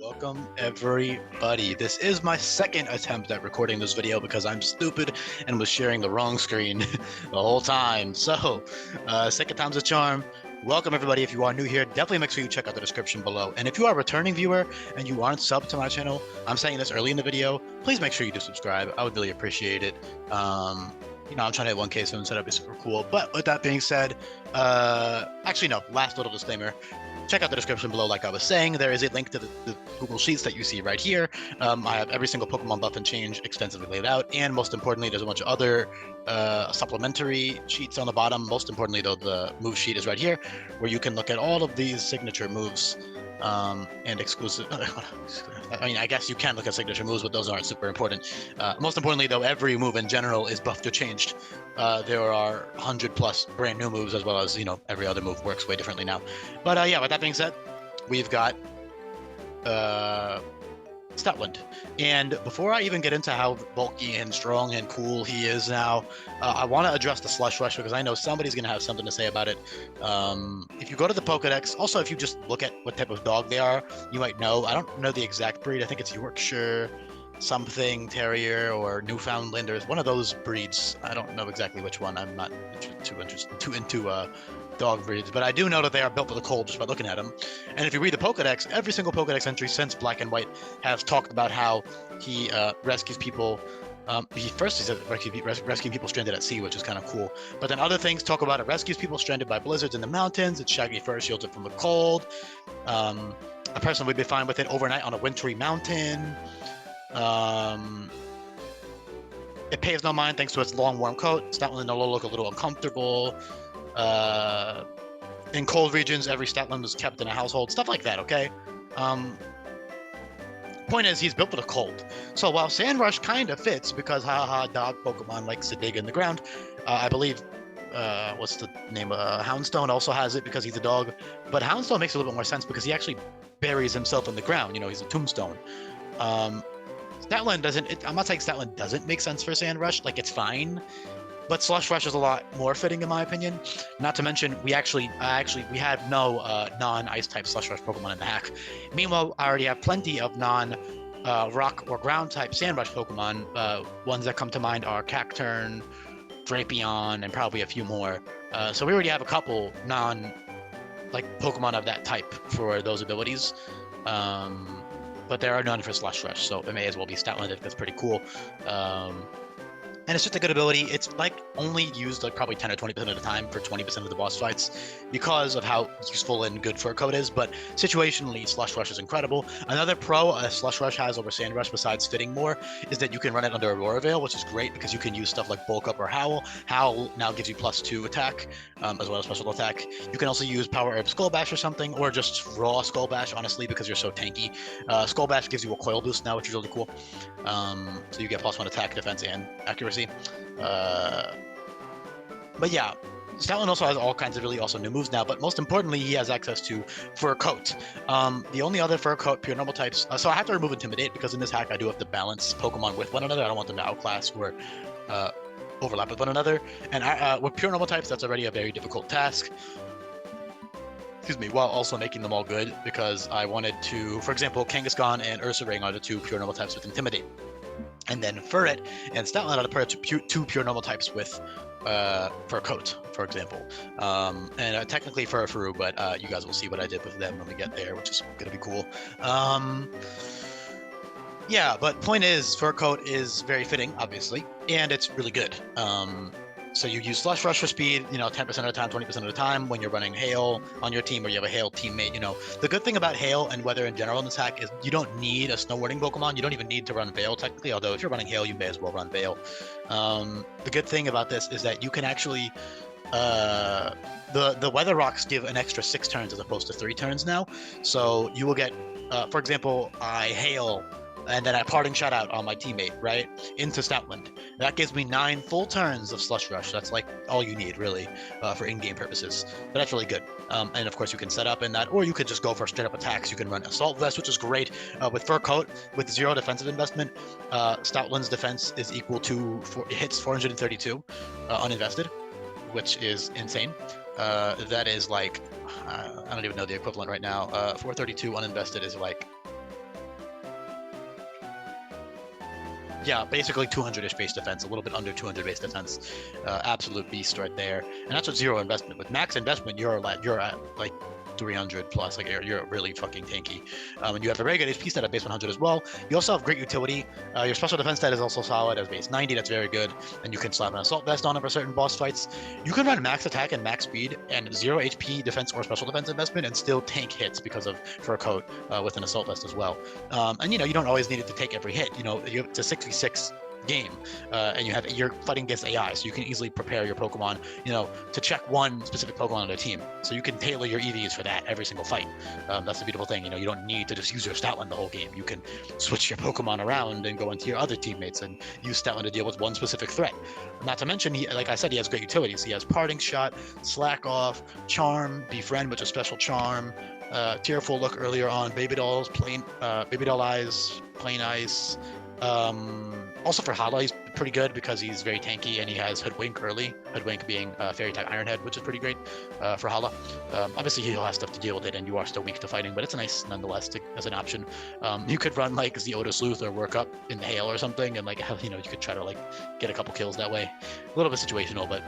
Welcome everybody. This is my second attempt at recording this video because I'm stupid and was sharing the wrong screen the whole time. So, second time's a charm. Welcome everybody. If you are new here, definitely make sure you check out the description below. And if you are a returning viewer and you aren't subbed to my channel, I'm saying this early in the video, please make sure you do subscribe. I would really appreciate it. I'm trying to hit 1K soon, so that'd be super cool. But with that being said, actually no, last little disclaimer. Check out the description below, like I was saying. There is a link to the Google Sheets that you see right here. I have every single Pokemon buff and change extensively laid out, and most importantly, there's a bunch of other supplementary sheets on the bottom. Most importantly, though, the move sheet is right here, where you can look at all of these signature moves and exclusive. I mean, I guess you can look at signature moves, but those aren't super important. Most importantly, though, every move in general is buffed or changed. There are 100+ brand new moves, as well as, every other move works way differently now. But yeah, with that being said, we've got Stoutland. And before I even get into how bulky and strong and cool he is now, I want to address the Slush Rush because I know somebody's going to have something to say about it. If you go to the Pokedex, also if you just look at what type of dog they are, you might know. I don't know the exact breed. I think it's Yorkshire something Terrier or Newfoundland, or one of those breeds. I don't know exactly which one. I'm not too into dog breeds, but I do know that they are built for the cold just by looking at them. And if you read the Pokedex, every single Pokedex entry since Black and White has talked about how he rescues people. He said rescuing people stranded at sea, which is kind of cool. But then other things talk about it rescues people stranded by blizzards in the mountains. Its shaggy fur shields it from the cold. A person would be fine with it overnight on a wintry mountain. It pays no mind thanks to its long, warm coat. Stoutland will look a little uncomfortable. In cold regions, every Stoutland was kept in a household. Stuff like that, okay? Point is, he's built for the cold. So while Sand Rush kind of fits because, haha, dog Pokemon likes to dig in the ground, I believe, what's the name? Houndstone also has it because he's a dog. But Houndstone makes a little bit more sense because he actually buries himself in the ground. He's a tombstone. Stoutland doesn't. I'm not saying Stoutland doesn't make sense for Sand Rush. Like, it's fine. But Slush Rush is a lot more fitting, in my opinion. Not to mention, we have no non-ice type Slush Rush Pokemon in the hack. Meanwhile, I already have plenty of non-rock or ground type Sand Rush Pokemon. Ones that come to mind are Cacturne, Drapion, and probably a few more. So we already have a couple Pokemon of that type for those abilities. But there are none for Slush Rush, so it may as well be Stoutland if that's pretty cool. And it's just a good ability. It's only used probably 10 or 20% of the time for 20% of the boss fights because of how useful and good fur coat is. But situationally, Slush Rush is incredible. Another pro Slush Rush has over Sand Rush, besides fitting more, is that you can run it under Aurora Veil, which is great because you can use stuff like Bulk Up or Howl. Howl now gives you +2 attack, as well as special attack. You can also use Power Herb Skull Bash or something, or just raw Skull Bash, honestly, because you're so tanky. Skull Bash gives you a coil boost now, which is really cool. So you get +1 attack, defense, and accuracy. But yeah, Stoutland also has all kinds of really awesome new moves now, but most importantly, he has access to Fur Coat. The only other Fur Coat pure normal types, so I have to remove Intimidate because in this hack I do have to balance Pokemon with one another. I don't want them to outclass or overlap with one another. And with pure normal types, that's already a very difficult task. Excuse me, while also making them all good, because I wanted to, for example, Kangaskhan and Ursaring are the two pure normal types with Intimidate. And then Furret and Stoutland are the two pure normal types with Fur Coat, for example. And technically Furfuru, but you guys will see what I did with them when we get there, which is going to be cool. Yeah, but point is, Fur Coat is very fitting, obviously, and it's really good. So you use Slush Rush for speed, 10% of the time, 20% of the time when you're running Hail on your team or you have a Hail teammate. The good thing about Hail and weather in general in this hack is you don't need a Snow Warding Pokemon. You don't even need to run Veil, technically, although if you're running Hail, you may as well run Veil. The good thing about this is that you can actually... the Weather Rocks give an extra 6 turns as opposed to 3 turns now. So you will get, for example, I Hail... and then I Parting Shot out on my teammate, right, into Stoutland. That gives me 9 full turns of Slush Rush. That's all you need, really, for in-game purposes. But that's really good. And of course, you can set up in that, or you could just go for straight-up attacks. You can run Assault Vest, which is great. With Fur Coat, with 0 defensive investment, Stoutland's defense is equal to, it hits 432 uninvested, which is insane. That is I don't even know the equivalent right now. 432 uninvested is Yeah, basically 200-ish base defense, a little bit under 200 base defense. Absolute beast right there. And that's with zero investment. With max investment, you're at like 300 plus. Like you're really fucking tanky. And you have a very good HP stat at base 100 as well. You also have great utility. Your special defense stat is also solid at base 90. That's very good. And you can slap an assault vest on it for certain boss fights. You can run max attack and max speed and 0 HP defense or special defense investment and still tank hits because of fur coat with an assault vest as well. And you know, you don't always need it to take every hit. You know, it's a 6v6 game, and you're fighting against AI, so you can easily prepare your Pokemon, you know, to check one specific Pokemon on their team. So you can tailor your EVs for that every single fight. That's the beautiful thing. You know, you don't need to just use your Stoutland the whole game. You can switch your Pokemon around and go into your other teammates and use Stoutland to deal with one specific threat. Not to mention, like I said, he has great utilities. He has Parting Shot, Slack Off, Charm, Befriend, which is special charm, Tearful Look earlier on, Baby Dolls, Baby Doll Eyes, Plain Ice. Also for Hala, he's pretty good because he's very tanky and he has Hoodwink early. Hoodwink being Fairy type Iron Head, which is pretty great for Hala. Obviously, he'll have stuff to deal with it, and you are still weak to fighting, but it's nice nonetheless as an option. You could run like Zeota Sleuth or Work Up in the Hail or something, and like you know, you could try to like get a couple kills that way. A little bit situational, but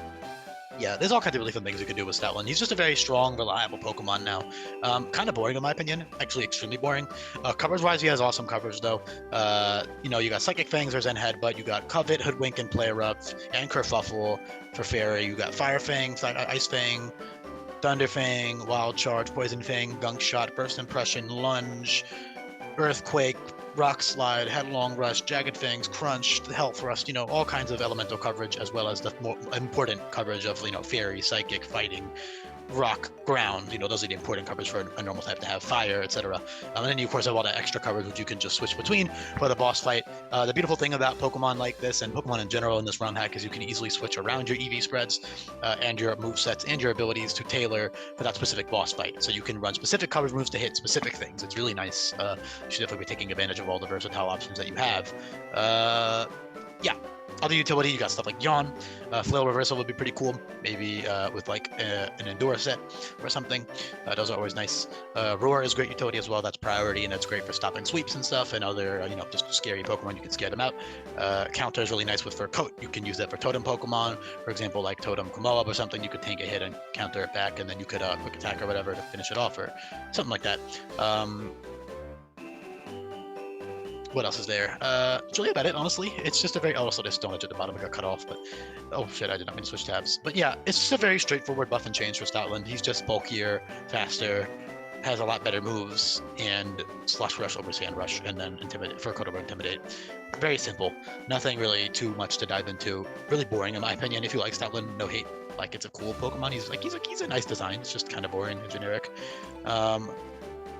yeah, there's all kinds of really fun things you can do with Stoutland. He's just a very strong, reliable Pokemon now. Kind of boring in my opinion. Actually, extremely boring. Coverage-wise, he has awesome coverage though. You know, you got Psychic Fangs or Zen Headbutt. You got Covet, Hoodwink, and Play Erupt, and Kerfuffle for Fairy. You got Fire Fang, Ice Fang, Thunder Fang, Wild Charge, Poison Fang, Gunk Shot, Burst Impression, Lunge, Earthquake, Rock Slide, Headlong Rush, Jagged Fangs, Crunch, Health Thrust, you know, all kinds of elemental coverage, as well as the more important coverage of, you know, Fairy, Psychic, Fighting, Rock, Ground. You know, those are the important coverage for a normal type to have, Fire, etc. And then you, of course, have all that extra coverage, which you can just switch between for the boss fight. The beautiful thing about Pokemon like this, and Pokemon in general in this ROM hack, is you can easily switch around your EV spreads and your movesets and your abilities to tailor for that specific boss fight. So you can run specific coverage moves to hit specific things. It's really nice. You should definitely be taking advantage of all the versatile options that you have. Yeah. Other utility, you got stuff like Yawn. Flail Reversal would be pretty cool, maybe with like an Endure set or something. Those are always nice. Roar is great utility as well. That's priority, and that's great for stopping sweeps and stuff, and other, you know, just scary Pokemon. You can scare them out. Counter is really nice with Fur Coat. You can use that for Totem Pokemon, for example, like Totem Kumoa or something. You could tank a hit and counter it back, and then you could quick attack or whatever to finish it off, or something like that. What else is there? It's really about it, honestly. It's just a very... Oh, also there's Stone Edge at the bottom. I got cut off, but... Oh, shit, I did not mean to switch tabs. But yeah, it's just a very straightforward buff and change for Stoutland. He's just bulkier, faster, has a lot better moves, and Slush Rush over Sand Rush, and then Intimidate, Fur Coat over Intimidate. Very simple. Nothing really too much to dive into. Really boring, in my opinion. If you like Stoutland, no hate. Like, it's a cool Pokemon. He's a nice design. It's just kind of boring and generic.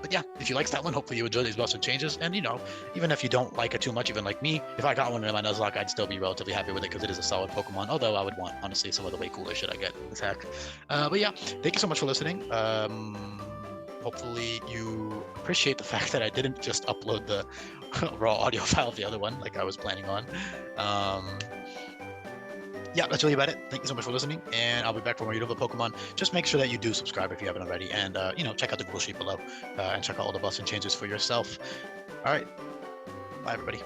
But yeah, if you like Stoutland, hopefully you enjoy these buffs and changes. And, you know, even if you don't like it too much, even like me, if I got one in my Nuzlocke, I'd still be relatively happy with it because it is a solid Pokemon. Although I would want, honestly, some of the way cooler shit I get in this hack. But yeah, thank you so much for listening. Hopefully you appreciate the fact that I didn't just upload the raw audio file of the other one like I was planning on. Yeah, that's really about it. Thank you so much for listening, and I'll be back for more YouTube Pokemon. Just make sure that you do subscribe if you haven't already, and you know, check out the Google Sheet below, and check out all the buffs and changes for yourself. All right, bye everybody.